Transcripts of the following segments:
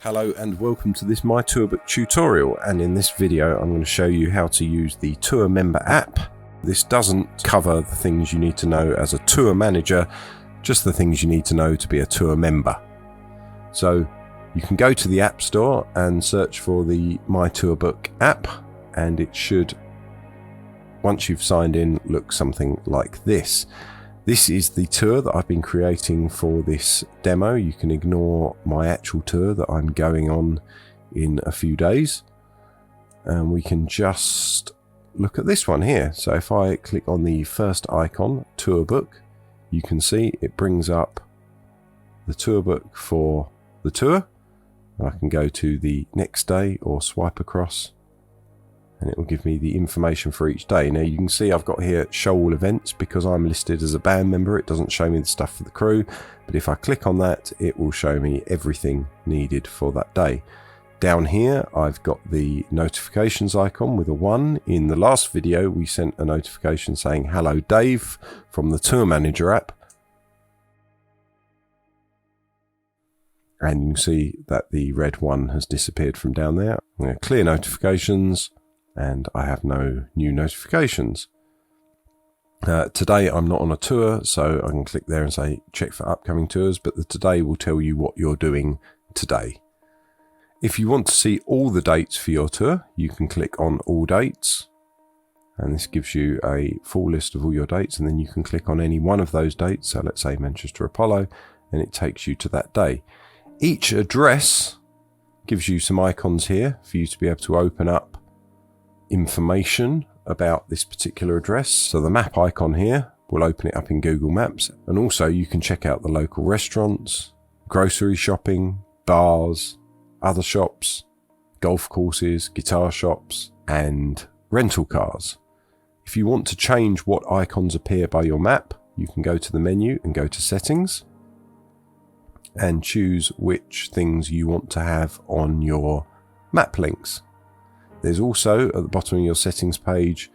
Hello and welcome to this mytrbk tutorial, and in this video I'm going to show you how to use the tour member app. This doesn't cover the things you need to know as a tour manager, just the things you need to know to be a tour member. So you can go to the App Store and search for the mytrbk app, and it should, once you've signed in, look something like this. This is the tour that I've been creating for this demo. You can ignore my actual tour that I'm going on in a few days. And we can just look at this one here. So if I click on the first icon, tour book, you can see it brings up the tour book for the tour. I can go to the next day or swipe across, and it will give me the information for each day. Now you can see I've got here show all events. Because I'm listed as a band member, it doesn't show me the stuff for the crew, but if I click on that, it will show me everything needed for that day. Down here I've got the notifications icon with a 1. In the last video we sent a notification saying hello Dave from the tour manager app, and you can see that the red 1 has disappeared from down there. I'm going to clear notifications, and I have no new notifications. Today I'm not on a tour, so I can click there and say check for upcoming tours, but the today will tell you what you're doing today. If you want to see all the dates for your tour, you can click on all dates, and this gives you a full list of all your dates, and then you can click on any one of those dates. So let's say Manchester Apollo, and it takes you to that day. Each address gives you some icons here for you to be able to open up information about this particular address. So the map icon here will open it up in Google Maps, and also you can check out the local restaurants, grocery shopping, bars, other shops, golf courses, guitar shops, and rental cars. If you want to change what icons appear by your map, you can go to the menu and go to settings and choose which things you want to have on your map links. There's also at the bottom of your settings page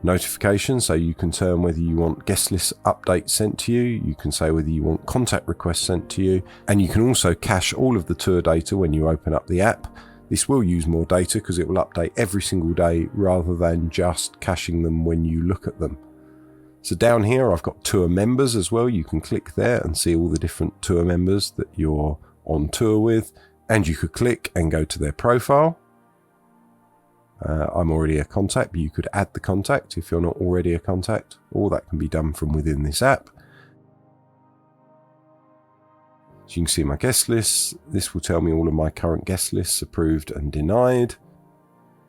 notifications, so you can turn whether you want guest list updates sent to you, you can say whether you want contact requests sent to you, and you can also cache all of the tour data when you open up the app. This will use more data because it will update every single day rather than just caching them when you look at them. So down here I've got tour members as well. You can click there and see all the different tour members that you're on tour with, and you could click and go to their profile. I'm already a contact, but you could add the contact if you're not already a contact. All that can be done from within this app. So you can see my guest lists. This will tell me all of my current guest lists, approved and denied.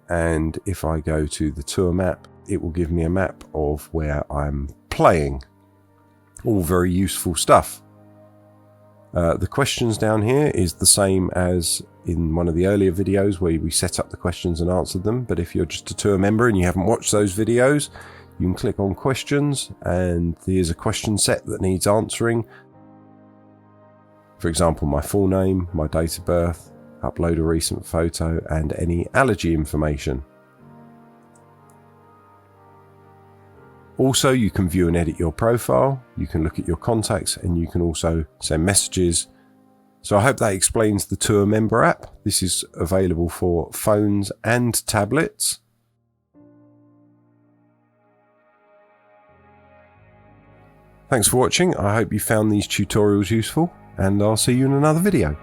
And if I go to the tour map, it will give me a map of where I'm playing. All very useful stuff. The questions down here is the same as in one of the earlier videos where we set up the questions and answered them. But if you're just a tour member and you haven't watched those videos, you can click on questions, and there's a question set that needs answering. For example, my full name, my date of birth, upload a recent photo, and any allergy information. Also, you can view and edit your profile, you can look at your contacts, and you can also send messages. So I hope that explains the tour member app. This is available for phones and tablets. Thanks for watching. I hope you found these tutorials useful, and I'll see you in another video.